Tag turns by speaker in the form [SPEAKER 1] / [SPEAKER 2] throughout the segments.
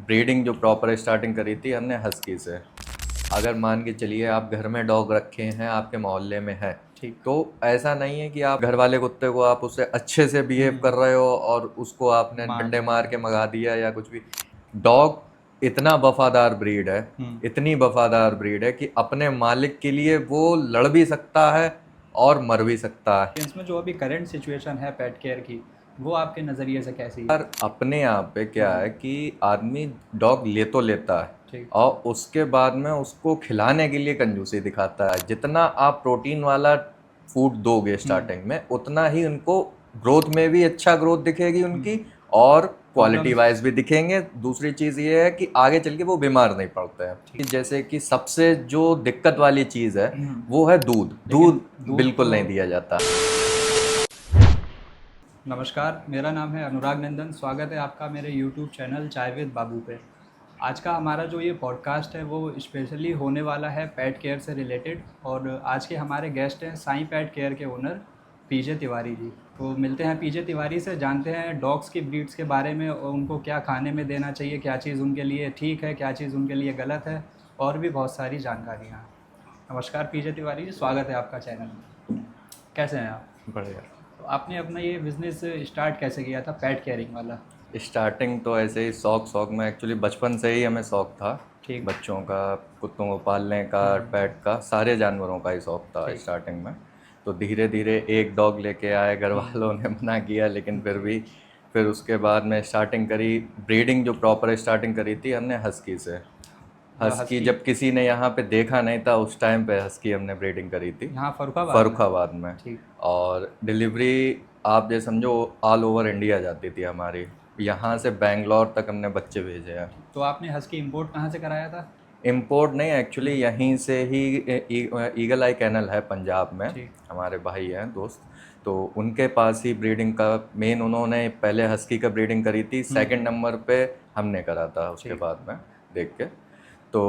[SPEAKER 1] Breeding जो proper starting करी थी हमने हस्की से। अगर मान के चलिए आप घर में डॉग रखे हैं, आपके मोहल्ले में है,
[SPEAKER 2] ठीक।
[SPEAKER 1] तो ऐसा नहीं है कि आप घर वाले कुत्ते को आप उससे अच्छे से बिहेव कर रहे हो और उसको आपने डंडे मार के भगा दिया या कुछ भी। डॉग इतना वफादार ब्रीड है, इतनी वफादार ब्रीड है कि अपने मालिक के लिए वो लड़ भी सकता है और मर भी सकता है।
[SPEAKER 2] इसमें जो अभी करंट सिचुएशन है पेट केयर की, वो आपके नज़रिए से कैसी है?
[SPEAKER 1] यार अपने यहाँ पे क्या है कि आदमी डॉग ले तो लेता है
[SPEAKER 2] ठीक।
[SPEAKER 1] और उसके बाद में उसको खिलाने के लिए कंजूसी दिखाता है। जितना आप प्रोटीन वाला फूड दोगे स्टार्टिंग में, उतना ही उनको ग्रोथ में भी अच्छा ग्रोथ दिखेगी उनकी और क्वालिटी वाइज भी दिखेंगे। दूसरी चीज़ ये है कि आगे चल के वो बीमार नहीं पड़ते हैं। जैसे कि सबसे जो दिक्कत वाली चीज़ है वो है दूध। दूध बिल्कुल नहीं दिया जाता।
[SPEAKER 2] नमस्कार, मेरा नाम है अनुराग नंदन। स्वागत है आपका मेरे YouTube चैनल चाय विद बाबू पे। आज का हमारा जो ये पॉडकास्ट है वो स्पेशली होने वाला है पेट केयर से रिलेटेड, और आज के हमारे गेस्ट हैं साईं पेट केयर के ओनर पीजे तिवारी जी। तो मिलते हैं पीजे तिवारी से, जानते हैं डॉग्स की ब्रीड्स के बारे में और उनको क्या खाने में देना चाहिए, क्या चीज़ उनके लिए ठीक है, क्या चीज़ उनके लिए गलत है, और भी बहुत सारी जानकारियाँ। नमस्कार पीजे तिवारी जी, स्वागत है आपका चैनल में। कैसे हैं आप?
[SPEAKER 1] बढ़िया।
[SPEAKER 2] तो आपने अपना ये बिज़नेस स्टार्ट कैसे किया था, पेट केयरिंग वाला?
[SPEAKER 1] स्टार्टिंग तो ऐसे ही शौक में, एक्चुअली बचपन से ही हमें शौक था।
[SPEAKER 2] ठीक।
[SPEAKER 1] बच्चों का, कुत्तों को पालने का, पेट का, सारे जानवरों का ही शौक था स्टार्टिंग में। तो धीरे धीरे एक डॉग लेके आए, घर वालों ने मना किया लेकिन फिर उसके बाद में स्टार्टिंग करी। ब्रीडिंग जो प्रॉपर स्टार्टिंग करी थी हमने हस्की से। हस्की जब किसी ने यहाँ पे देखा नहीं था उस टाइम पे हस्की हमने ब्रीडिंग करी थी
[SPEAKER 2] यहाँ
[SPEAKER 1] फर्रुखाबाद में।
[SPEAKER 2] ठीक।
[SPEAKER 1] और डिलीवरी आप ये समझो ऑल ओवर इंडिया जाती थी हमारी। यहाँ से बेंगलोर तक हमने बच्चे भेजे हैं।
[SPEAKER 2] तो आपने हस्की इंपोर्ट कहाँ से कराया था?
[SPEAKER 1] इंपोर्ट नहीं, एक्चुअली यहीं से ही ईगल आई कैनल है पंजाब में,
[SPEAKER 2] ठीक।
[SPEAKER 1] हमारे भाई हैं दोस्त, तो उनके पास ही ब्रीडिंग का मेन, उन्होंने पहले हस्की का ब्रीडिंग करी थी, सेकंड नंबर पे हमने करा था उसके बाद में देख के। तो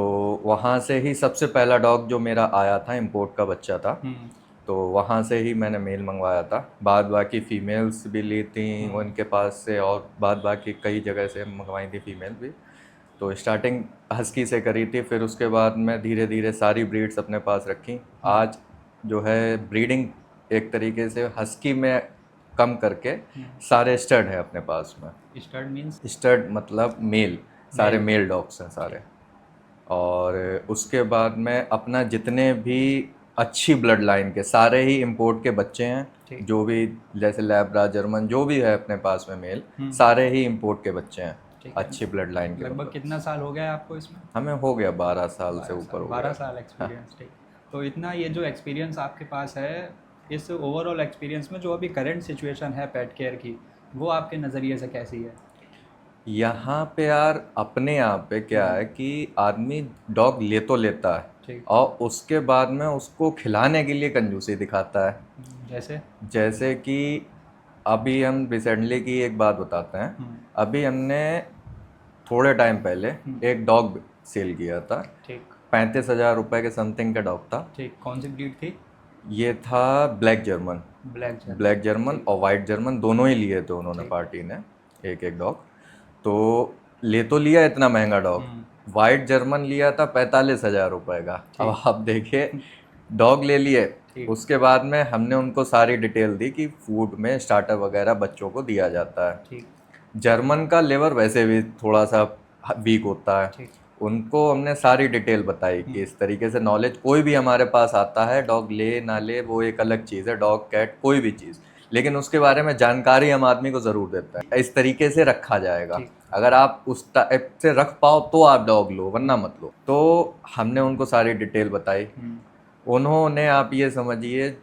[SPEAKER 1] वहाँ से ही सबसे पहला डॉग जो मेरा आया था इंपोर्ट का बच्चा था, तो वहाँ से ही मैंने मेल मंगवाया था। बाद बाकी फ़ीमेल्स भी ली थी उनके पास से और बाद बाकी कई जगह से मंगवाई थी फ़ीमेल भी। तो स्टार्टिंग हस्की से करी थी, फिर उसके बाद मैं धीरे धीरे सारी ब्रीड्स अपने पास रखी। आज जो है ब्रीडिंग एक तरीके से हस्की में कम करके सारे स्टड है अपने पास में।
[SPEAKER 2] Stud means?
[SPEAKER 1] स्टड मतलब मेल, सारे मेल डॉग्स हैं सारे। और उसके बाद में अपना जितने भी अच्छी ब्लड लाइन के सारे ही इंपोर्ट के बच्चे हैं, जो भी जैसे लैब्रा, जर्मन, जो भी है अपने पास में मेल, सारे ही इंपोर्ट के बच्चे हैं, अच्छी ब्लड लाइन के।
[SPEAKER 2] लगभग कितना साल हो गया आपको इसमें?
[SPEAKER 1] हमें हो गया 12 साल से ऊपर हो गया।
[SPEAKER 2] 12 साल एक्सपीरियंस। ठीक। तो इतना ये जो एक्सपीरियंस आपके पास है, इस ओवरऑल एक्सपीरियंस में जो अभी करंट सिचुएशन है पेट केयर की, वो आपके नज़रिए से कैसी है?
[SPEAKER 1] यहाँ पे यार अपने यहाँ पे क्या है कि आदमी डॉग ले तो लेता है और उसके बाद में उसको खिलाने के लिए कंजूसी दिखाता है। जैसे कि अभी हम रिसेंटली की एक बात बताते हैं। अभी हमने थोड़े टाइम पहले एक डॉग सेल किया था।
[SPEAKER 2] ठीक।
[SPEAKER 1] 35,000 रुपये के समथिंग का डॉग था।
[SPEAKER 2] ठीक। कौन सी ब्रीड थी?
[SPEAKER 1] ये था ब्लैक जर्मन। ब्लैक जर्मन और वाइट जर्मन दोनों ही लिए थे उन्होंने, पार्टी ने एक एक डॉग। तो ले तो लिया इतना महंगा डॉग, वाइट जर्मन लिया था 45,000 रुपये का। अब आप देखिए, डॉग ले लिए, उसके बाद में हमने उनको सारी डिटेल दी कि फूड में स्टार्टर वगैरह बच्चों को दिया जाता है। जर्मन का लेवर वैसे भी थोड़ा सा वीक होता है, उनको हमने सारी डिटेल बताई कि इस तरीके से नॉलेज, कोई भी हमारे पास आता है डॉग ले ना ले वो एक अलग चीज़ है, डॉग कैट कोई भी चीज़, लेकिन उसके बारे में जानकारी हम आदमी को ज़रूर देता है। इस तरीके से रखा जाएगा, अगर आप उस टाइप से रख पाओ तो आप डॉग लो, वरना मत लो। तो हमने उनको सारी डिटेल बताई। उन्होंने, आप ये समझिए,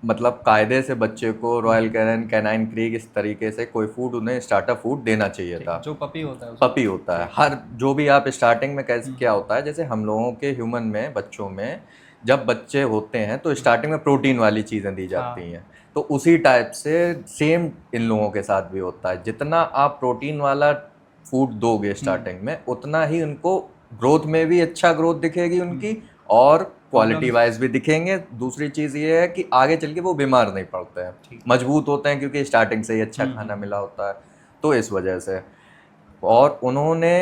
[SPEAKER 1] मतलब कायदे से बच्चे को रॉयल कैनन, कैनाइन क्रीक, इस तरीके से कोई फूड उन्हें स्टार्टर फूड देना चाहिए था।
[SPEAKER 2] जो पपी होता है,
[SPEAKER 1] पपी होता है हर, जो भी आप स्टार्टिंग में कैसे क्या होता है, जैसे हम लोगों के ह्यूमन में बच्चों में जब बच्चे होते हैं तो स्टार्टिंग में प्रोटीन वाली चीज़ें दी जाती हैं। तो उसी टाइप से सेम इन लोगों के साथ भी होता है। जितना आप प्रोटीन वाला फूड दोगे स्टार्टिंग में, उतना ही उनको ग्रोथ में भी अच्छा ग्रोथ दिखेगी उनकी और क्वालिटी वाइज भी दिखेंगे। दूसरी चीज़ ये है कि आगे चल के वो बीमार नहीं पड़ते हैं, मजबूत होते हैं, क्योंकि स्टार्टिंग से ही अच्छा खाना मिला होता है। तो इस वजह से, और उन्होंने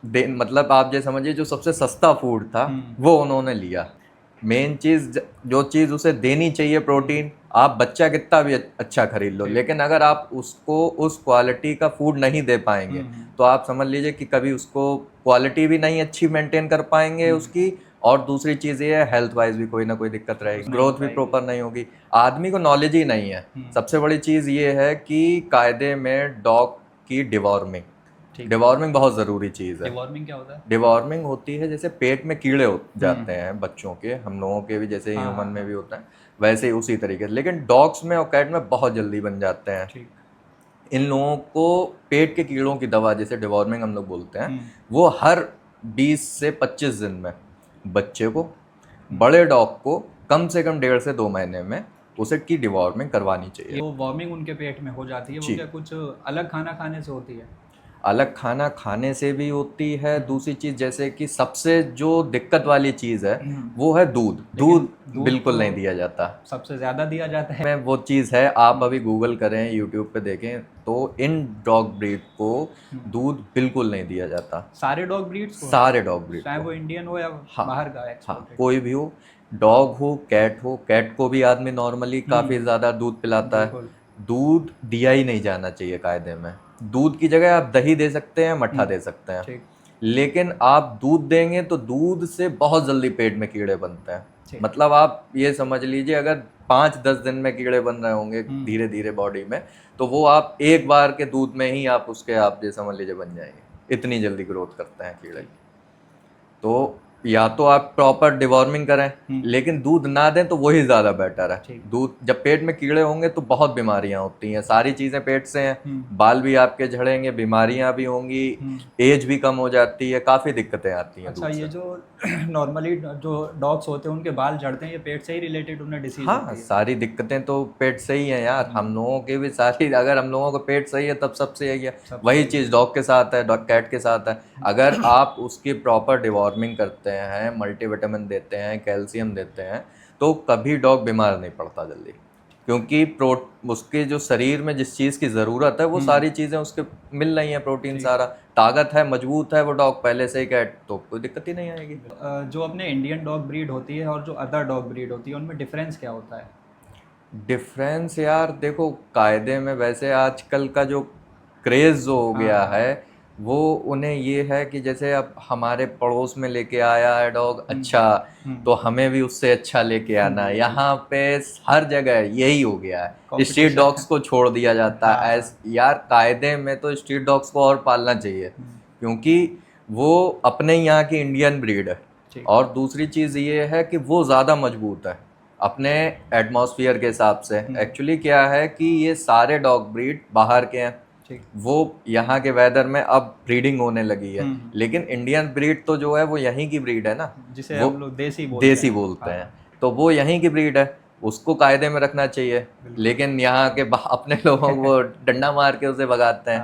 [SPEAKER 1] मतलब आप ये समझिए जो सबसे सस्ता फूड था वो उन्होंने लिया। मेन चीज़ जो चीज़ उसे देनी चाहिए प्रोटीन, आप बच्चा कितना भी अच्छा खरीद लो, लेकिन अगर आप उसको उस क्वालिटी का फूड नहीं दे पाएंगे तो आप समझ लीजिए कि कभी उसको क्वालिटी भी नहीं अच्छी मेंटेन कर पाएंगे उसकी, और दूसरी चीज़ ये है हेल्थ वाइज भी कोई ना कोई दिक्कत रहेगी, ग्रोथ भी प्रॉपर नहीं होगी। आदमी को नॉलेज ही नहीं है। सबसे बड़ी चीज़ ये है कि कायदे में डॉग की डिवॉर्मिंग, डिवॉर्मिंग बहुत ज़रूरी चीज़ है।
[SPEAKER 2] डिवॉर्मिंग क्या होता है?
[SPEAKER 1] डिवॉर्मिंग होती है जैसे पेट में कीड़े हो जाते हैं बच्चों के, हम लोगों के भी जैसे ह्यूमन में भी होता है वैसे ही उसी तरीके से, लेकिन डॉग्स में और कैट में बहुत जल्दी बन जाते हैं। इन लोगों को पेट के कीड़ों की दवा जैसे डिवॉर्मिंग हम लोग बोलते हैं, वो हर 20 से 25 दिन में बच्चे को, बड़े डॉग को कम से कम 1.5 से 2 महीने में उसे की डिवॉर्मिंग करवानी चाहिए।
[SPEAKER 2] वो वॉर्मिंग उनके पेट में हो जाती है, वो क्या कुछ अलग खाना खाने से होती है?
[SPEAKER 1] अलग खाना खाने से भी होती है। दूसरी चीज़ जैसे कि सबसे जो दिक्कत वाली चीज़ है वो है दूध। दूध बिल्कुल नहीं दिया जाता,
[SPEAKER 2] सबसे ज़्यादा दिया जाता है।
[SPEAKER 1] में वो चीज़ है, आप अभी गूगल करें, यूट्यूब पे देखें तो इन डॉग ब्रीड को दूध बिल्कुल नहीं दिया जाता।
[SPEAKER 2] सारे डॉग ब्रीड्स को?
[SPEAKER 1] सारे डॉग ब्रीड
[SPEAKER 2] चाहे
[SPEAKER 1] को,
[SPEAKER 2] वो इंडियन हो या बाहर का एक्सपोर्टेड?
[SPEAKER 1] कोई भी हो, डॉग हो, कैट को भी आदमी नॉर्मली काफ़ी ज़्यादा दूध पिलाता है। दूध दिया ही नहीं जाना चाहिए कायदे में। दूध की जगह आप दही दे सकते हैं, मट्ठा दे सकते हैं, लेकिन आप दूध देंगे तो दूध से बहुत जल्दी पेट में कीड़े बनते हैं। मतलब आप ये समझ लीजिए अगर 5-10 दिन में कीड़े बन रहे होंगे धीरे धीरे बॉडी में, तो वो आप एक बार के दूध में ही आप उसके आप ये समझ लीजिए बन जाएंगे, इतनी जल्दी ग्रोथ करते हैं कीड़े। तो या तो आप प्रॉपर डिवॉर्मिंग करें, लेकिन दूध ना दें तो वही ज़्यादा बेटर है। दूध जब पेट में कीड़े होंगे तो बहुत बीमारियां होती हैं, सारी चीज़ें पेट से हैं, बाल भी आपके झड़ेंगे, बीमारियां भी होंगी, एज भी कम हो जाती है, काफ़ी दिक्कतें आती हैं।
[SPEAKER 2] अच्छा, ये जो नॉर्मली जो डॉग्स होते हैं उनके बाल झड़ते हैं, ये पेट से ही रिलेटेड उन्हें डिसीज
[SPEAKER 1] हाँ, सारी दिक्कतें तो पेट से ही हैं यार, हम लोगों के भी सारी, अगर हम लोगों को पेट सही है तब सबसे यही है। वही चीज़ डॉग के साथ है, डॉग कैट के साथ है। अगर आप उसकी प्रॉपर डिवॉर्मिंग करते हैं, मल्टीविटामिन देते हैं, कैल्शियम देते हैं, तो कभी डॉग बीमार नहीं पड़ता जल्दी, क्योंकि उसके जो शरीर में जिस चीज़ की ज़रूरत है वो सारी चीज़ें उसके मिल रही हैं, प्रोटीन सारा, ताकत है, मजबूत है वो डॉग पहले से ही, कैट तो कोई दिक्कत ही नहीं आएगी।
[SPEAKER 2] जो अपने इंडियन डॉग ब्रीड होती है और जो अदर डॉग ब्रीड होती है उनमें डिफरेंस क्या होता है?
[SPEAKER 1] डिफरेंस यार देखो, कायदे में वैसे आजकल का जो क्रेज़ जो हो गया है वो उन्हें ये है कि जैसे अब हमारे पड़ोस में लेके आया है डॉग अच्छा, तो हमें भी उससे अच्छा लेके आना है। यहाँ पे हर जगह यही हो गया है, स्ट्रीट डॉग्स को छोड़ दिया जाता है। यार कायदे में तो स्ट्रीट डॉग्स को और पालना चाहिए, क्योंकि वो अपने यहाँ की इंडियन ब्रीड है, और दूसरी चीज़ ये है कि वो ज़्यादा मजबूत है अपने एटमॉस्फेयर के हिसाब से। एक्चुअली क्या है कि ये सारे डॉग ब्रीड बाहर के हैं, वो यहाँ के वेदर में अब ब्रीडिंग होने लगी है, लेकिन इंडियन ब्रीड तो जो है वो यहीं की ब्रीड है ना,
[SPEAKER 2] जिसे
[SPEAKER 1] वो
[SPEAKER 2] हम लोग देसी
[SPEAKER 1] बोलते हैं, तो वो यहीं की ब्रीड है, उसको कायदे में रखना चाहिए। लेकिन यहाँ के अपने लोगों को डंडा मार के उसे भगाते हैं।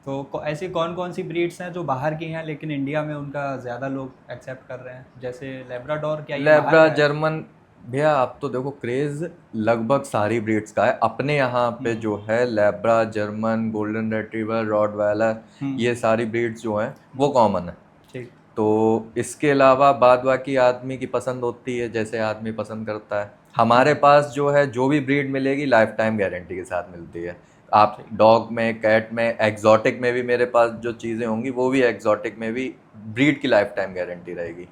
[SPEAKER 2] तो ऐसी कौन कौन सी ब्रीड्स हैं जो बाहर की हैं लेकिन इंडिया में उनका ज़्यादा लोग एक्सेप्ट कर रहे हैं? जैसे लेब्राडोर, क्या ये
[SPEAKER 1] लेब्रा जर्मन, भैया आप तो देखो क्रेज लगभग सारी ब्रीड्स का है अपने यहाँ पे, जो है लेब्रा जर्मन, गोल्डन रिट्रीवर, रॉटवैलर, ये सारी ब्रीड्स जो हैं वो कॉमन है।
[SPEAKER 2] ठीक।
[SPEAKER 1] तो इसके अलावा बाद बाकी आदमी की पसंद होती है, जैसे आदमी पसंद करता है। हमारे पास जो है जो भी ब्रीड मिलेगी लाइफ टाइम गारंटी के साथ मिलती है। आप डॉग में, कैट में, एग्जॉटिक में भी मेरे पास जो चीज़ें होंगी वो भी एग्जॉटिक में भी ब्रीड की लाइफ टाइम गारंटी रहेगी।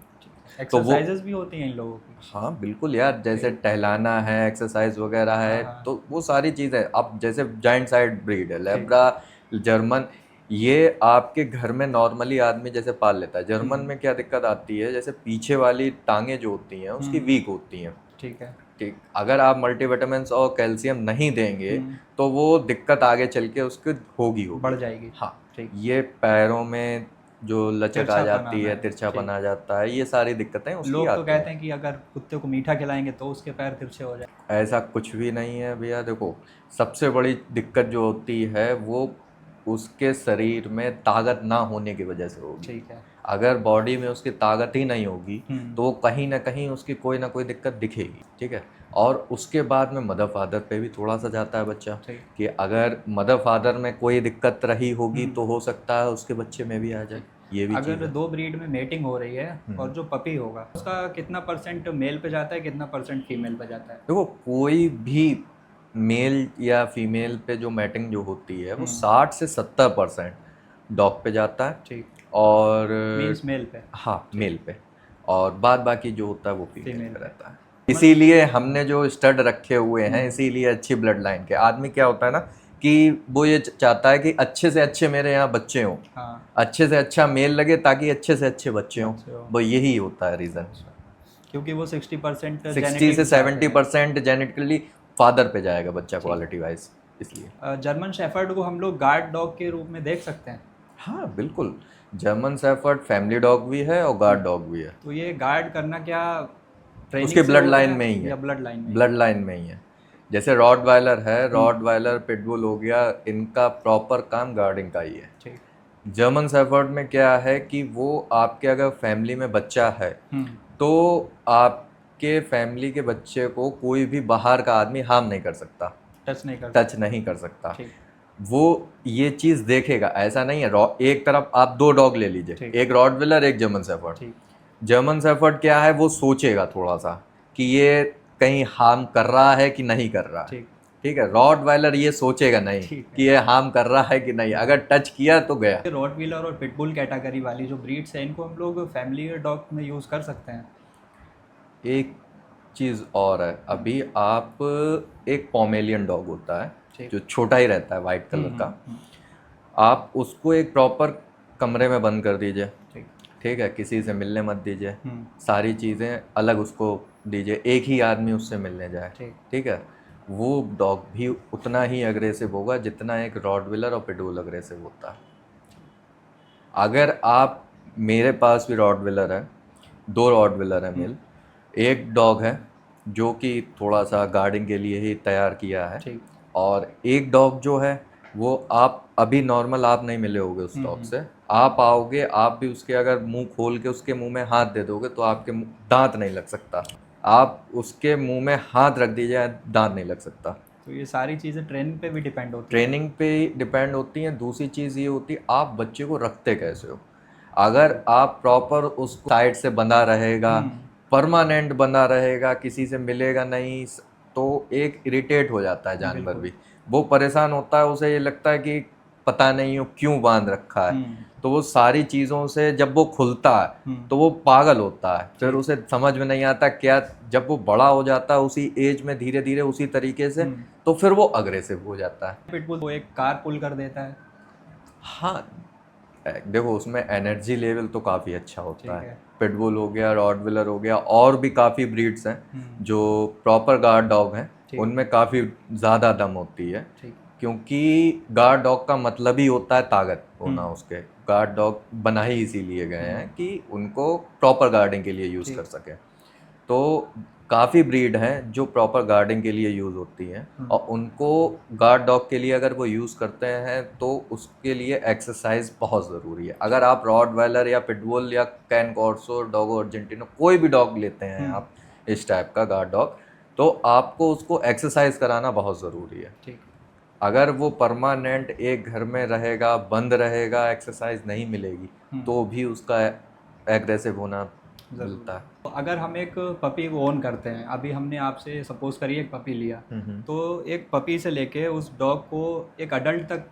[SPEAKER 2] एक्सरसाइजेस भी होती हैं इन लोगों की?
[SPEAKER 1] हाँ बिल्कुल यार, जैसे टहलाना है, एक्सरसाइज वगैरह है, तो वो सारी चीज़ें। अब जैसे जाइंट साइड ब्रीड है लेब्रा जर्मन, ये आपके घर में नॉर्मली आदमी जैसे पाल लेता है। जर्मन में क्या दिक्कत आती है, जैसे पीछे वाली टांगें जो होती हैं उसकी वीक होती हैं।
[SPEAKER 2] ठीक है।
[SPEAKER 1] ठीक, अगर आप मल्टीविटामिन और कैल्शियम नहीं देंगे तो वो दिक्कत आगे चल के उसकी होगी,
[SPEAKER 2] बढ़ जाएगी।
[SPEAKER 1] हाँ, ये पैरों में जो लचक आ जाती है, तिरछापन आ जाता है, ये सारी दिक्कतें उसकी
[SPEAKER 2] लोग
[SPEAKER 1] आती
[SPEAKER 2] तो कहते हैं कि अगर कुत्ते को मीठा खिलाएंगे तो उसके पैर तिरछे हो जाए।
[SPEAKER 1] ऐसा कुछ भी नहीं है भैया। देखो सबसे बड़ी दिक्कत जो होती है वो उसके शरीर में ताकत ना होने की वजह से होगी।
[SPEAKER 2] ठीक है।
[SPEAKER 1] अगर बॉडी में उसकी ताकत ही नहीं होगी तो कहीं ना कहीं उसकी कोई ना कोई दिक्कत दिखेगी। ठीक है, और उसके बाद में मदर फादर पे भी थोड़ा सा जाता है बच्चा, कि अगर मदर फादर में कोई दिक्कत रही होगी तो हो सकता है उसके बच्चे में भी आ जाए। ये भी चीज़
[SPEAKER 2] अगर
[SPEAKER 1] है।
[SPEAKER 2] दो ब्रीड में मेटिंग हो रही है और जो पपी होगा उसका कितना परसेंट मेल पे जाता है, कितना परसेंट फीमेल पे जाता है?
[SPEAKER 1] देखो कोई भी मेल या फीमेल पे जो मैटिंग जो होती है वो 60 से 70% डॉग पे जाता है,
[SPEAKER 2] ठीक,
[SPEAKER 1] और
[SPEAKER 2] मीन्स मेल पे।
[SPEAKER 1] हाँ मेल पे, और बाद बाकी जो होता है वो फीमेल
[SPEAKER 2] फीमेल
[SPEAKER 1] पे
[SPEAKER 2] पे।
[SPEAKER 1] रहता है। इसीलिए हमने जो स्टड रखे हुए हैं, इसीलिए अच्छी ब्लड लाइन के आदमी क्या होता है ना कि वो ये चाहता है कि अच्छे से अच्छे मेरे यहाँ बच्चे हों,
[SPEAKER 2] हाँ,
[SPEAKER 1] अच्छे से अच्छा मेल लगे ताकि अच्छे से अच्छे बच्चे हों।
[SPEAKER 2] बच्चे हों।
[SPEAKER 1] वो यही होता है रीज़न।
[SPEAKER 2] क्योंकि वो 60%
[SPEAKER 1] 60 से
[SPEAKER 2] जेनेटिक्स
[SPEAKER 1] 70% जेनेटिकली फादर पे जाएगा बच्चा
[SPEAKER 2] ठीक।
[SPEAKER 1] क्वालिटी वाइज, इसलिए।
[SPEAKER 2] जर्मन शेफर्ड को हम लोग गार्ड डॉग के रूप में देख सकते हैं।
[SPEAKER 1] हाँ बिल्कुल, जर्मन शेफर्ड फैमिली डॉग भी है और गार्ड डॉग भी है।
[SPEAKER 2] तो ये गार्ड करना क्या
[SPEAKER 1] उसके
[SPEAKER 2] ट्रेनिंग से
[SPEAKER 1] ब्लड
[SPEAKER 2] होता
[SPEAKER 1] लाइन
[SPEAKER 2] है
[SPEAKER 1] में ही है,
[SPEAKER 2] या ब्लड लाइन में?
[SPEAKER 1] ब्लड लाइन में ही है। जैसे रॉटवाइलर है, रॉटवाइलर पिटबुल हो गया, इनका प्रॉपर काम गार्डिंग का ही है।
[SPEAKER 2] ठीक।
[SPEAKER 1] जर्मन शेफर्ड में क्या है कि वो आपके अगर फैमिली में बच्चा है तो आपके फैमिली के बच्चे को कोई भी बाहर का आदमी हार्म नहीं कर सकता,
[SPEAKER 2] टच नहीं कर
[SPEAKER 1] टच नहीं कर सकता।
[SPEAKER 2] ठीक।
[SPEAKER 1] वो ये चीज़ देखेगा, ऐसा नहीं है एक तरफ आप दो डॉग ले लीजिए,
[SPEAKER 2] ठीक।
[SPEAKER 1] एक रॉटविलर एक जर्मन शेफर्ड।
[SPEAKER 2] ठीक।
[SPEAKER 1] जर्मन शेफर्ड क्या है, वो सोचेगा थोड़ा सा कि ये कहीं हार्म कर रहा है कि नहीं कर रहा है।
[SPEAKER 2] ठीक।
[SPEAKER 1] ठीक है, रॉटवाइलर ये सोचेगा नहीं
[SPEAKER 2] ठीक है।
[SPEAKER 1] कि ये हार्म कर रहा है कि नहीं, अगर टच किया तो गया।
[SPEAKER 2] रॉटवीलर और पिटबुल कैटेगरी वाली जो ब्रीड्स हैं इनको हम लोग फैमिली डॉग में यूज़ कर सकते हैं।
[SPEAKER 1] एक चीज़ और है, अभी आप एक पोमेलियन डॉग होता है
[SPEAKER 2] ठीक।
[SPEAKER 1] जो छोटा ही रहता है वाइट कलर का, आप उसको एक प्रॉपर कमरे में बंद कर दीजिए।
[SPEAKER 2] ठीक।
[SPEAKER 1] ठीक है, किसी से मिलने मत दीजिए, सारी चीज़ें अलग उसको दीजिए, एक ही आदमी उससे मिलने जाए।
[SPEAKER 2] ठीक।
[SPEAKER 1] ठीक है, वो डॉग भी उतना ही अग्रेसिव होगा जितना एक रॉटविलर और पिटबुल अग्रेसिव होता है। अगर आप, मेरे पास भी रॉटविलर है, 2 रॉटविलर है मेल, एक डॉग है जो कि थोड़ा सा गार्डिंग के लिए ही तैयार किया है,
[SPEAKER 2] ठीक।
[SPEAKER 1] और एक डॉग जो है वो आप अभी नॉर्मल आप नहीं मिले होगे उस डॉग से, आप आओगे, आप भी उसके अगर मुंह खोल के उसके मुंह में हाथ दे दोगे तो आपके दांत नहीं लग सकता, आप उसके मुंह में हाथ रख दीजिए दांत नहीं लग सकता।
[SPEAKER 2] तो ये सारी चीज़ें ट्रेनिंग पे भी डिपेंड होती है।
[SPEAKER 1] ट्रेनिंग पे डिपेंड होती हैं। दूसरी चीज़ ये होती है आप बच्चे को रखते कैसे हो। अगर आप प्रॉपर उसको साइड से बंधा रहेगा, परमानेंट बंधा रहेगा, किसी से मिलेगा नहीं, तो एक इरिटेट हो जाता है जानवर भी, वो परेशान होता है, उसे ये लगता है कि पता नहीं हो क्यों बांध रखा है। तो वो सारी चीज़ों से जब वो खुलता है तो वो पागल होता है, फिर उसे समझ में नहीं आता क्या, जब वो बड़ा हो जाता है उसी एज में धीरे धीरे उसी तरीके से, तो फिर वो अग्रेसिव हो जाता है।
[SPEAKER 2] पिटबुल वो एक कार पुल कर देता है।
[SPEAKER 1] हाँ देखो उसमें एनर्जी लेवल तो काफ़ी अच्छा होता
[SPEAKER 2] ठीक
[SPEAKER 1] है।
[SPEAKER 2] है।
[SPEAKER 1] पिटबुल हो गया, रॉटविलर हो गया, और भी काफ़ी ब्रीड्स हैं जो प्रॉपर गार्ड डॉग हैं, उनमें काफ़ी ज़्यादा दम होती है,
[SPEAKER 2] ठीक।
[SPEAKER 1] क्योंकि गार्ड डॉग का मतलब ही होता है ताकत होना उसके। गार्ड डॉग बना ही इसीलिए गए हैं कि उनको प्रॉपर गार्डिंग के लिए यूज़ कर सकें। तो काफ़ी ब्रीड हैं जो प्रॉपर गार्डिंग के लिए यूज़ होती हैं, और उनको गार्ड डॉग के लिए अगर वो यूज़ करते हैं तो उसके लिए एक्सरसाइज बहुत ज़रूरी है। अगर आप रॉटवाइलर या पिटबुल या कैन कॉर्सो, डोगो अर्जेंटिनो, कोई भी डॉग लेते हैं आप इस टाइप का गार्ड डॉग, तो आपको उसको एक्सरसाइज कराना बहुत ज़रूरी है।
[SPEAKER 2] ठीक।
[SPEAKER 1] अगर वो परमानेंट एक घर में रहेगा, बंद रहेगा, एक्सरसाइज नहीं मिलेगी, तो भी उसका एग्रेसिव होना मिलता है।
[SPEAKER 2] तो अगर हम एक पपी को ओन करते हैं, अभी हमने आपसे सपोज करिए एक पपी लिया, तो एक पपी से लेके उस डॉग को एक अडल्ट तक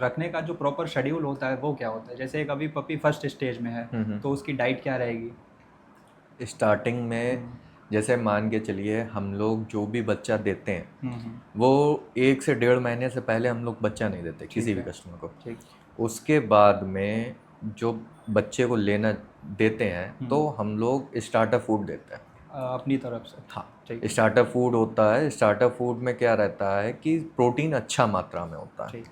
[SPEAKER 2] रखने का जो प्रॉपर शेड्यूल होता है वो क्या होता है? जैसे एक अभी पपी फर्स्ट स्टेज में है तो उसकी डाइट क्या रहेगी?
[SPEAKER 1] स्टार्टिंग में जैसे मान के चलिए हम लोग जो भी बच्चा देते हैं वो 1 से 1.5 महीने से पहले हम लोग बच्चा नहीं देते किसी भी कस्टमर को।
[SPEAKER 2] ठीक।
[SPEAKER 1] उसके बाद में जो बच्चे को लेना देते हैं तो हम लोग स्टार्टर फूड देते हैं
[SPEAKER 2] अपनी तरफ से।
[SPEAKER 1] हाँ,
[SPEAKER 2] ठीक।
[SPEAKER 1] स्टार्टर फूड होता है। स्टार्टर फूड में क्या रहता है कि प्रोटीन अच्छा मात्रा में होता है।
[SPEAKER 2] ठीक।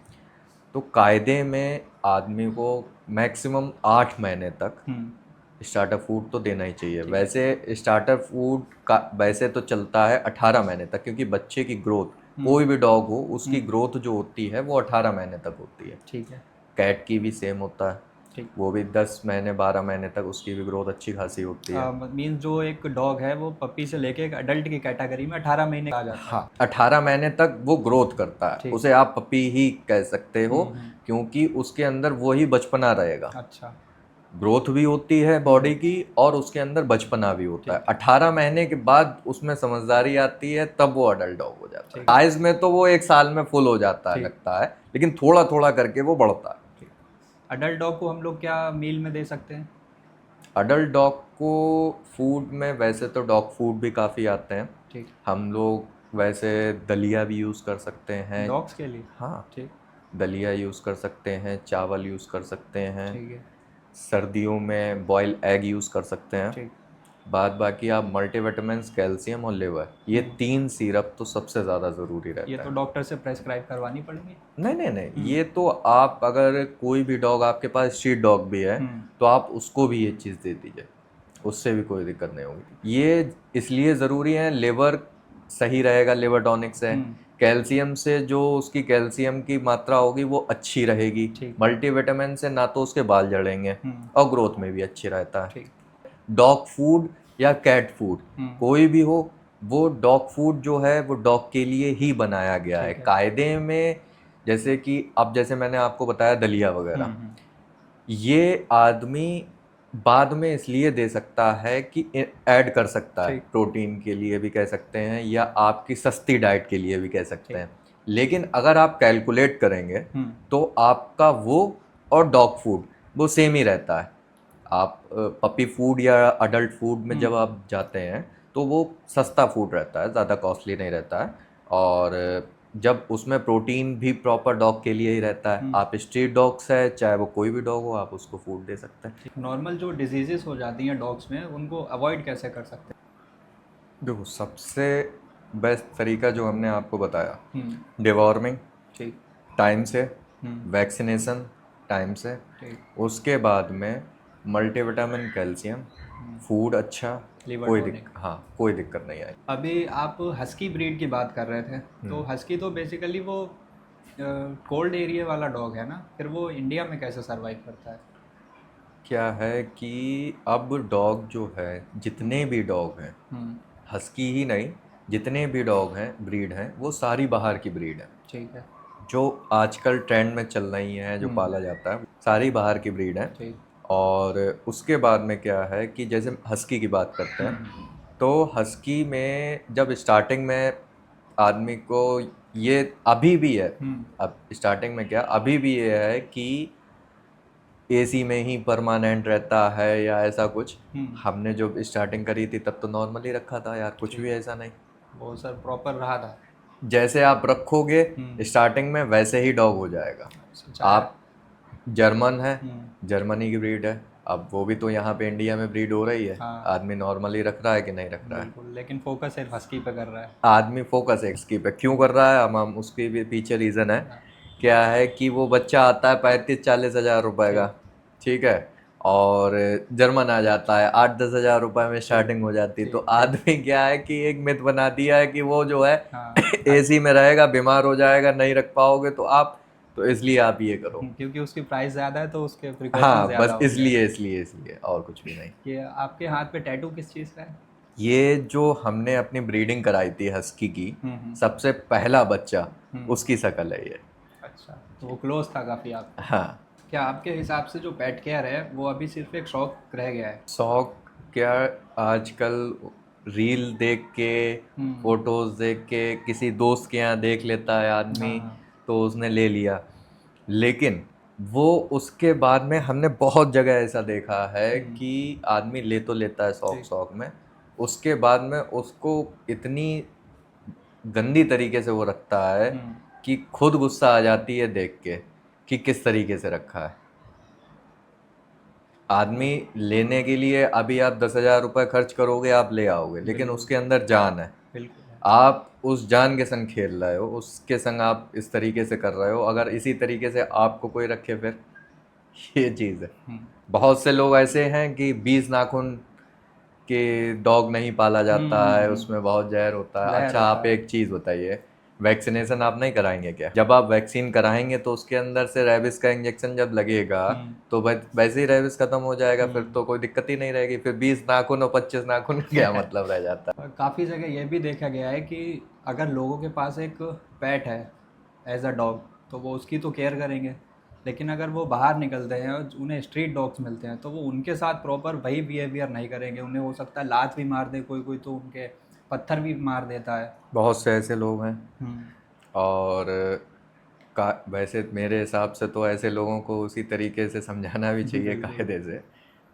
[SPEAKER 1] तो कायदे में आदमी को मैक्सिमम 8 महीने तक स्टार्टर फूड तो देना ही चाहिए। वैसे स्टार्टर फूड का वैसे तो चलता है 18 महीने तक, क्योंकि बच्चे की ग्रोथ, कोई भी डॉग हो उसकी ग्रोथ जो होती है वो 18 महीने तक होती है।
[SPEAKER 2] ठीक है।
[SPEAKER 1] कैट की भी सेम होता है,
[SPEAKER 2] ठीक।
[SPEAKER 1] वो भी 10 महीने 12 महीने तक उसकी भी ग्रोथ अच्छी खासी होती है।
[SPEAKER 2] मीन्स जो एक डॉग है वो पपी से लेके एक अडल्ट की कैटेगरी में 18 महीने का आ जाता है।
[SPEAKER 1] हाँ, 18 महीने तक वो ग्रोथ करता है, उसे आप पपी ही कह सकते हो, क्योंकि उसके अंदर वही बचपना रहेगा।
[SPEAKER 2] अच्छा।
[SPEAKER 1] ग्रोथ भी होती है बॉडी की और उसके अंदर बचपना भी होता है। 18 महीने के बाद उसमें समझदारी आती है, तब वो अडल्ट डॉग हो जाता है। साइज में तो वो 1 साल में फुल हो जाता है लगता है, लेकिन थोड़ा थोड़ा करके वो बढ़ता है।
[SPEAKER 2] अडल्ट डॉग को हम लोग क्या मील में दे सकते हैं?
[SPEAKER 1] अडल्ट डॉग को फूड में वैसे तो डॉग फूड भी काफ़ी आते हैं।
[SPEAKER 2] ठीक।
[SPEAKER 1] हम लोग वैसे दलिया भी यूज़ कर सकते हैं
[SPEAKER 2] डॉग्स के लिए?
[SPEAKER 1] हाँ,
[SPEAKER 2] ठीक।
[SPEAKER 1] दलिया यूज़ कर सकते हैं, चावल यूज़ कर सकते हैं,
[SPEAKER 2] ठीक है।
[SPEAKER 1] सर्दियों में बॉयल एग यूज़ कर सकते हैं।
[SPEAKER 2] ठीक।
[SPEAKER 1] बाद बाकी आप मल्टीविटामिन्स, कैल्शियम और लिवर, ये 3 सिरप तो सबसे ज़्यादा ज़रूरी
[SPEAKER 2] ये
[SPEAKER 1] रहता
[SPEAKER 2] तो
[SPEAKER 1] है।
[SPEAKER 2] डॉक्टर से प्रेस्क्राइब करवानी पड़ेगी?
[SPEAKER 1] नहीं नहीं नहीं, ये तो आप अगर कोई भी डॉग, आपके पास स्ट्रीट डॉग भी है तो आप उसको भी ये चीज़ दे दीजिए, उससे भी कोई दिक्कत नहीं होगी। ये इसलिए ज़रूरी है, लिवर सही रहेगा लिवर टॉनिक से, कैल्शियम से जो उसकी कैल्शियम की मात्रा होगी वो अच्छी रहेगी,
[SPEAKER 2] ठीक।
[SPEAKER 1] मल्टीविटामिन से ना तो उसके बाल झड़ेंगे और ग्रोथ में भी अच्छी रहता है।
[SPEAKER 2] ठीक।
[SPEAKER 1] डॉग फूड या कैट फूड कोई भी हो, वो डॉग फूड जो है वो डॉग के लिए ही बनाया गया है कायदे में। जैसे कि अब जैसे मैंने आपको बताया दलिया वगैरह, ये आदमी बाद में इसलिए दे सकता है कि ऐड कर सकता है, प्रोटीन के लिए भी कह सकते हैं या आपकी सस्ती डाइट के लिए भी कह सकते हैं। लेकिन अगर आप कैलकुलेट करेंगे तो आपका वो और डॉग फूड वो सेम ही रहता है। आप पपी फूड या अडल्ट फूड में जब आप जाते हैं तो वो सस्ता फूड रहता है, ज़्यादा कॉस्टली नहीं रहता है, और जब उसमें प्रोटीन भी प्रॉपर डॉग के लिए ही रहता है। आप स्ट्रीट डॉग्स है, चाहे वो कोई भी डॉग हो, आप उसको फूड दे सकते हैं।
[SPEAKER 2] नॉर्मल जो डिजीजेस हो जाती हैं डॉग्स में, उनको अवॉइड कैसे कर सकते हैं?
[SPEAKER 1] देखो, सबसे बेस्ट तरीका जो हमने आपको बताया, डिवॉर्मिंग
[SPEAKER 2] ठीक।
[SPEAKER 1] टाइम से, वैक्सीनेशन टाइम से, उसके बाद में मल्टीविटामिन, कैल्शियम, फूड अच्छा, कोई दिक्कत नहीं आई।
[SPEAKER 2] अभी आप हस्की ब्रीड की बात कर रहे थे, तो हस्की तो बेसिकली वो कोल्ड एरिया वाला डॉग है ना, फिर वो इंडिया में कैसे सरवाइव करता है?
[SPEAKER 1] क्या है कि अब डॉग जो है, जितने भी डॉग हैं, हस्की ही नहीं, जितने भी डॉग हैं ब्रीड हैं, वो सारी बाहर की ब्रीड है।
[SPEAKER 2] ठीक है।
[SPEAKER 1] जो आजकल ट्रेंड में चल रही हैं, जो पाला जाता है, सारी बाहर की ब्रीड है।
[SPEAKER 2] ठीक।
[SPEAKER 1] और उसके बाद में क्या है कि जैसे हस्की की बात करते हैं, तो हस्की में जब स्टार्टिंग में आदमी को, ये अभी भी है, अब स्टार्टिंग में क्या अभी भी ये है कि एसी में ही परमानेंट रहता है या ऐसा कुछ। हमने जब स्टार्टिंग करी थी तब तो नॉर्मली रखा था यार, कुछ भी ऐसा नहीं।
[SPEAKER 2] वो सर प्रॉपर रहा था।
[SPEAKER 1] जैसे आप रखोगे स्टार्टिंग में वैसे ही डॉग हो जाएगा। आप जर्मन है, जर्मनी की ब्रीड है, अब वो भी तो यहाँ पे इंडिया में ब्रीड हो रही है। आदमी नॉर्मली रख रहा है कि नहीं रख रहा है?
[SPEAKER 2] लेकिन फोकस सिर्फ हस्की पे कर रहा है।
[SPEAKER 1] आदमी फोकस हस्की पे क्यों कर रहा है, हम उसके भी पीछे रीज़न है। क्या है कि वो बच्चा आता है 35-40 हज़ार रुपए का, ठीक है, और जर्मन आ जाता है 8-10 हज़ार रुपए में स्टार्टिंग हो जाती है। तो आदमी क्या है कि एक मिथ बना दिया है कि वो जो है एसी में रहेगा, बीमार हो जाएगा, नहीं रख पाओगे, तो इसलिए आप ये करो।
[SPEAKER 2] क्योंकि उसकी प्राइस ज़्यादा है तो उसके प्रिकॉशन ज़्यादा
[SPEAKER 1] बस इसलिए और कुछ भी नहीं।
[SPEAKER 2] ये आपके हाथ पे टैटू किस चीज़ का है?
[SPEAKER 1] ये जो हमने अपनी ब्रीडिंग कराई थी हस्की की, सबसे पहला बच्चा, उसकी शक्ल है ये।
[SPEAKER 2] अच्छा, तो वो क्लोज था काफ़ी आप?
[SPEAKER 1] हाँ।
[SPEAKER 2] क्या आपके हिसाब से जो पेट केयर है वो अभी सिर्फ एक शौक रह गया है?
[SPEAKER 1] शौक क्या, आजकल रील देख के, फोटोज देख के, किसी दोस्त के यहाँ देख लेता है आदमी, तो उसने ले लिया। लेकिन वो उसके बाद में हमने बहुत जगह ऐसा देखा है कि आदमी ले तो लेता है शौक में, उसके बाद में उसको इतनी गंदी तरीके से वो रखता है कि खुद गुस्सा आ जाती है देख के कि किस तरीके से रखा है। आदमी लेने के लिए अभी आप 10,000 रुपये खर्च करोगे, आप ले आओगे, लेकिन उसके अंदर जान है। आप उस जान के संग खेल रहे हो, उसके संग आप इस तरीके से कर रहे हो। अगर इसी तरीके से आपको कोई रखे, फिर ये चीज़ है। बहुत से लोग ऐसे हैं कि 20 नाखून के डॉग नहीं पाला जाता है, उसमें बहुत जहर होता है। अच्छा, आप एक चीज़ बताइए, वैक्सीनेशन आप नहीं कराएंगे क्या? जब आप वैक्सीन कराएंगे तो उसके अंदर से रेबिस का इंजेक्शन जब लगेगा तो वैसे ही रेबिस खत्म हो जाएगा, फिर तो कोई दिक्कत ही नहीं रहेगी। फिर 20 नाखून और 25 नाखून क्या मतलब रह जाता है?
[SPEAKER 2] काफ़ी जगह ये भी देखा गया है कि अगर लोगों के पास एक पेट है एज अ डॉग, तो वो उसकी तो केयर करेंगे, लेकिन अगर वो बाहर निकलते हैं और उन्हें स्ट्रीट डॉग्स मिलते हैं तो वो उनके साथ प्रॉपर वही बिहेवियर नहीं करेंगे। उन्हें हो सकता है लात भी मार दे, कोई कोई तो उनके पत्थर भी मार देता है।
[SPEAKER 1] बहुत से ऐसे लोग हैं।
[SPEAKER 2] हम्म।
[SPEAKER 1] और का वैसे मेरे हिसाब से तो ऐसे लोगों को उसी तरीके से समझाना भी चाहिए
[SPEAKER 2] बिल्कुल।
[SPEAKER 1] कायदे से।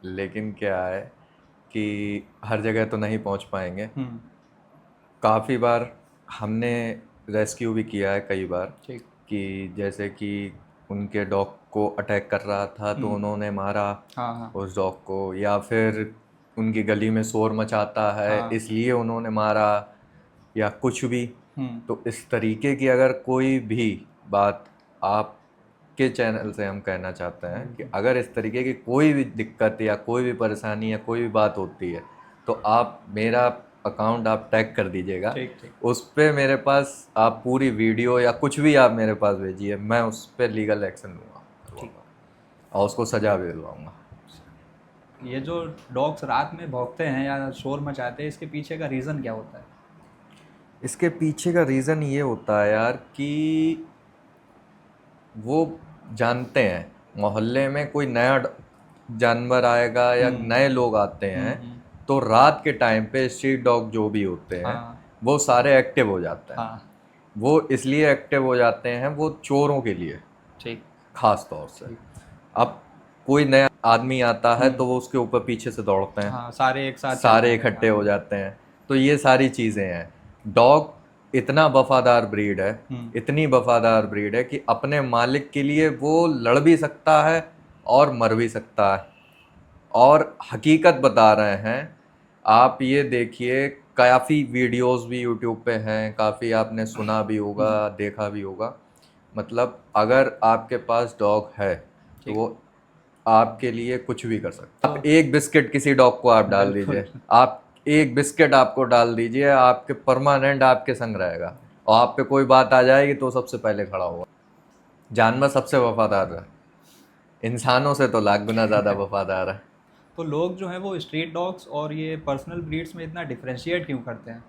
[SPEAKER 1] लेकिन क्या है कि हर जगह तो नहीं पहुंच पाएंगे।
[SPEAKER 2] हम्म।
[SPEAKER 1] काफ़ी बार हमने रेस्क्यू भी किया है कई बार,
[SPEAKER 2] ठीक।
[SPEAKER 1] कि जैसे कि उनके डॉग को अटैक कर रहा था तो उन्होंने मारा
[SPEAKER 2] हाँ हाँ
[SPEAKER 1] उस डॉग को, या फिर उनकी गली में शोर मचाता है
[SPEAKER 2] हाँ।
[SPEAKER 1] इसलिए उन्होंने मारा, या कुछ भी।
[SPEAKER 2] हम्म।
[SPEAKER 1] तो इस तरीके की अगर कोई भी बात आपके चैनल से हम कहना चाहते हैं कि अगर इस तरीके की कोई भी दिक्कत या कोई भी परेशानी या कोई भी बात होती है तो आप मेरा अकाउंट आप टैग कर दीजिएगा।
[SPEAKER 2] ठीक ठीक।
[SPEAKER 1] उस पे मेरे पास आप पूरी वीडियो या कुछ भी आप मेरे पास भेजिए, मैं उस पर लीगल एक्शन
[SPEAKER 2] ठीक।
[SPEAKER 1] लूँगा और उसको सजा भी दिलवाऊंगा।
[SPEAKER 2] ये जो डॉग्स रात में भौंकते हैं या शोर मचाते हैं, इसके पीछे का रीज़न क्या होता है?
[SPEAKER 1] इसके पीछे का रीज़न ये होता है यार कि वो जानते हैं मोहल्ले में कोई नया जानवर आएगा या नए लोग आते हैं तो रात के टाइम पे स्ट्रीट डॉग जो भी होते हैं
[SPEAKER 2] हाँ
[SPEAKER 1] वो सारे एक्टिव हो जाते हैं।
[SPEAKER 2] हाँ।
[SPEAKER 1] वो इसलिए एक्टिव हो जाते हैं, वो चोरों के लिए
[SPEAKER 2] ठीक
[SPEAKER 1] खास तौर से।
[SPEAKER 2] ठीक।
[SPEAKER 1] अब कोई नया आदमी आता है तो वो उसके ऊपर पीछे से दौड़ते हैं,
[SPEAKER 2] हाँ, सारे एक साथ चल
[SPEAKER 1] सारे
[SPEAKER 2] पड़ते हैं।
[SPEAKER 1] इकट्ठे हो जाते हैं। तो ये सारी चीज़ें हैं। डॉग इतना वफादार ब्रीड है, इतनी वफादार ब्रीड है कि अपने मालिक के लिए वो लड़ भी सकता है और मर भी सकता है। और हकीकत बता रहे हैं, आप ये देखिए काफ़ी वीडियोस भी यूट्यूब पे हैं, काफ़ी आपने सुना भी होगा देखा भी होगा। मतलब अगर आपके पास डॉग है तो
[SPEAKER 2] ठीक।
[SPEAKER 1] वो आपके लिए कुछ भी कर सकता है। आप एक बिस्किट किसी डॉग को आप डाल
[SPEAKER 2] बिल्कुल।
[SPEAKER 1] दीजिए, आप एक बिस्किट आपको डाल दीजिए, आपके परमानेंट आपके संग रहेगा। और आप पे कोई बात आ जाएगी तो सबसे पहले खड़ा होगा। जानवर सबसे वफादार है, इंसानों से तो लाख गुना ज़्यादा वफादार है।
[SPEAKER 2] तो लोग जो हैं वो स्ट्रीट डॉग्स और ये पर्सनल ब्रीड्स में इतना डिफरेंशिएट क्यों करते हैं?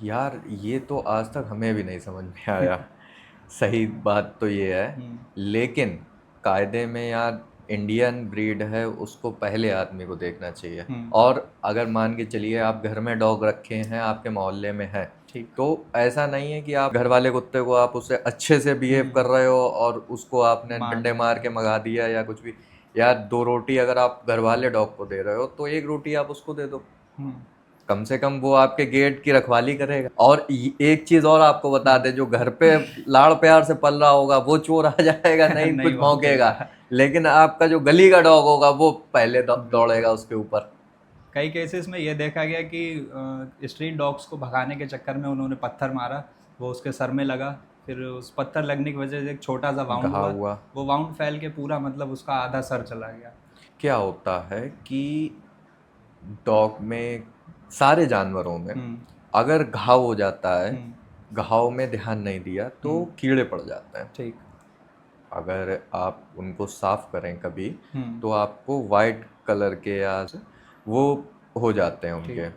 [SPEAKER 1] यार ये तो आज तक हमें भी नहीं समझ में आया। सही बात तो ये है, लेकिन कायदे में यार इंडियन ब्रीड है उसको पहले आदमी को देखना चाहिए। और अगर मान के चलिए आप घर में डॉग रखे हैं, आपके मोहल्ले में है,
[SPEAKER 2] ठीक।
[SPEAKER 1] तो ऐसा नहीं है कि आप घर वाले कुत्ते को आप उससे अच्छे से बिहेव कर रहे हो और उसको आपने
[SPEAKER 2] मार
[SPEAKER 1] डंडे
[SPEAKER 2] दिया।
[SPEAKER 1] मार के भगा दिया या कुछ भी। यार 2 रोटी अगर आप घर वाले डॉग को दे रहे हो तो 1 रोटी आप उसको दे दो, कम से कम वो आपके गेट की रखवाली करेगा। और एक चीज और आपको बता दे, जो घर पे लाड़ प्यार से पल रहा होगा वो चोर आ जाएगा नहीं
[SPEAKER 2] नहीं
[SPEAKER 1] कुछ
[SPEAKER 2] भौंकेगा।
[SPEAKER 1] भौंकेगा, लेकिन आपका जो गली का डॉग होगा वो पहले दौड़ेगा उसके ऊपर।
[SPEAKER 2] कई केसेस में ये देखा गया कि स्ट्रीट डॉग्स को भगाने के चक्कर में उन्होंने पत्थर मारा, वो उसके सर में लगा, फिर उस पत्थर लगने की वजह से एक छोटा सा वाउंड
[SPEAKER 1] घाव
[SPEAKER 2] हुआ,
[SPEAKER 1] हुआ।
[SPEAKER 2] वो वाउंड फैल के पूरा मतलब उसका आधा सर चला गया।
[SPEAKER 1] क्या होता है कि डॉग में, सारे जानवरों में अगर घाव हो जाता है, घाव में ध्यान नहीं दिया तो कीड़े पड़ जाते हैं।
[SPEAKER 2] ठीक।
[SPEAKER 1] अगर आप उनको साफ करें कभी तो आपको वाइट कलर के या वो हो जाते हैं उनके।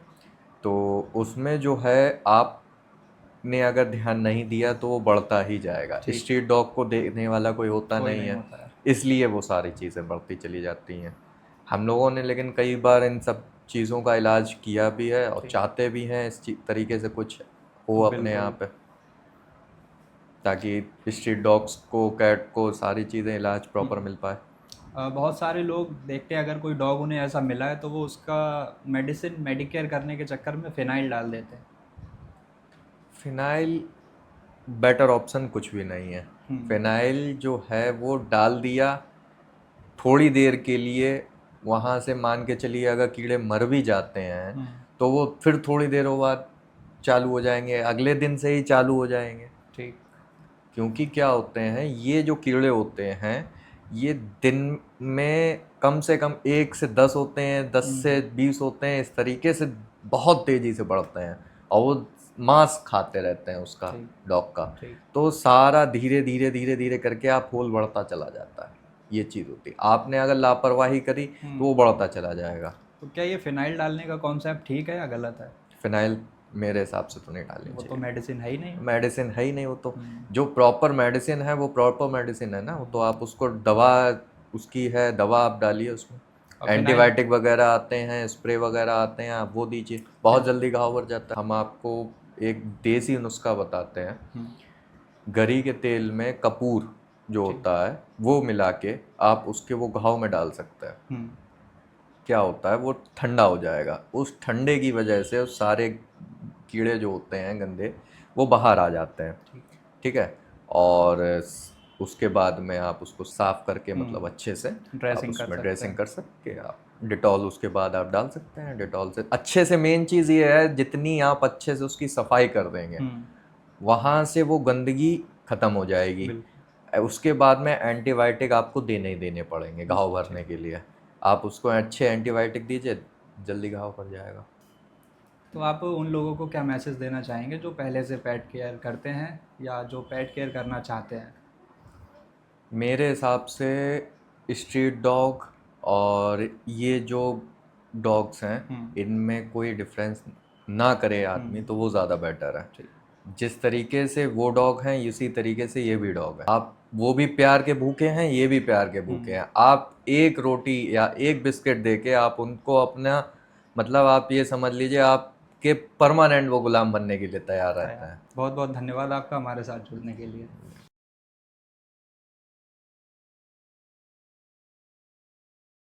[SPEAKER 1] तो उसमें जो है आपने अगर ध्यान नहीं दिया तो वो बढ़ता ही जाएगा। स्ट्रीट डॉग को देखने वाला कोई होता नहीं है, इसलिए वो सारी चीज़ें बढ़ती चली जाती हैं। हम लोगों ने लेकिन कई बार इन सब चीज़ों का इलाज किया भी है और चाहते भी हैं इस तरीके से कुछ हो अपने यहाँ पे, ताकि स्ट्रीट डॉग्स को, कैट को सारी चीज़ें इलाज प्रॉपर मिल पाए।
[SPEAKER 2] बहुत सारे लोग देखते हैं अगर कोई डॉग उन्हें ऐसा मिला है तो वो उसका मेडिकेयर करने के चक्कर में फिनाइल डाल देते हैं।
[SPEAKER 1] फिनाइल बेटर ऑप्शन कुछ भी नहीं है। फिनाइल जो है वो डाल दिया थोड़ी देर के लिए, वहाँ से मान के चलिए अगर कीड़े मर भी जाते हैं तो वो फिर थोड़ी देर बाद चालू हो जाएंगे, अगले दिन से ही चालू हो जाएंगे।
[SPEAKER 2] ठीक।
[SPEAKER 1] क्योंकि क्या होते हैं, ये जो कीड़े होते हैं ये दिन में कम से कम 1 से 10 होते हैं, 10 से 20 होते हैं, इस तरीके से बहुत तेज़ी से बढ़ते हैं और वो मांस खाते रहते हैं उसका, डॉग का। तो सारा धीरे धीरे धीरे धीरे करके आप होल बढ़ता चला जाता है। ये चीज़ होती है, आपने अगर लापरवाही करी तो वो बढ़ता चला जाएगा।
[SPEAKER 2] तो क्या ये फिनाइल डालने का कॉन्सेप्ट ठीक है या गलत है?
[SPEAKER 1] फिनाइल मेरे हिसाब से तो नहीं डालनी
[SPEAKER 2] वो तो
[SPEAKER 1] चाहिए।
[SPEAKER 2] मेडिसिन है ही नहीं।
[SPEAKER 1] मेडिसिन है ही नहीं वो तो। जो प्रॉपर मेडिसिन है वो प्रॉपर मेडिसिन है ना, वो तो आप उसको दवा, उसकी है दवा, आप डालिए उसमें।
[SPEAKER 2] और फिनाइल
[SPEAKER 1] एंटीबायोटिक वगैरह आते हैं, स्प्रे वगैरह आते हैं, आप वो दीजिए, बहुत जल्दी घाव भर जाता है। हम आपको एक देसी नुस्खा बताते हैं। गरी के तेल में कपूर जो होता है वो मिला के आप उसके वो घाव में डाल सकते हैं। क्या होता है, वो ठंडा हो जाएगा, उस ठंडे की वजह से उस सारे कीड़े जो होते हैं गंदे वो बाहर आ जाते हैं। ठीक है। और उसके बाद में आप उसको साफ करके मतलब अच्छे से आप
[SPEAKER 2] ड्रेसिंग कर
[SPEAKER 1] उसमें
[SPEAKER 2] सकते
[SPEAKER 1] ड्रेसिंग
[SPEAKER 2] हैं।
[SPEAKER 1] कर सकते हैं। आप डिटॉल उसके बाद आप डाल सकते हैं। डिटॉल से अच्छे से, मेन चीज़ ये है, जितनी आप अच्छे से उसकी सफाई कर देंगे वहाँ से वो गंदगी खत्म हो जाएगी। उसके बाद में एंटीबायोटिक आपको देने ही देने पड़ेंगे घाव भरने के लिए। आप उसको अच्छे एंटीबायोटिक दीजिए, जल्दी घाव भर जाएगा।
[SPEAKER 2] तो आप उन लोगों को क्या मैसेज देना चाहेंगे जो पहले से पेट केयर करते हैं या जो पेट केयर करना चाहते हैं?
[SPEAKER 1] मेरे हिसाब से स्ट्रीट डॉग और ये जो डॉग्स हैं इनमें कोई डिफरेंस ना करे आदमी तो वो ज़्यादा बेटर है। जिस तरीके से वो डॉग हैं इसी तरीके से ये भी डॉग है। आप, वो भी प्यार के भूखे हैं, ये भी प्यार के भूखे हैं। आप एक रोटी या एक बिस्किट दे के आप उनको अपना, मतलब आप ये समझ लीजिए आपके परमानेंट वो गुलाम बनने के लिए तैयार रहते हैं।
[SPEAKER 2] बहुत बहुत धन्यवाद आपका हमारे साथ जुड़ने के लिए।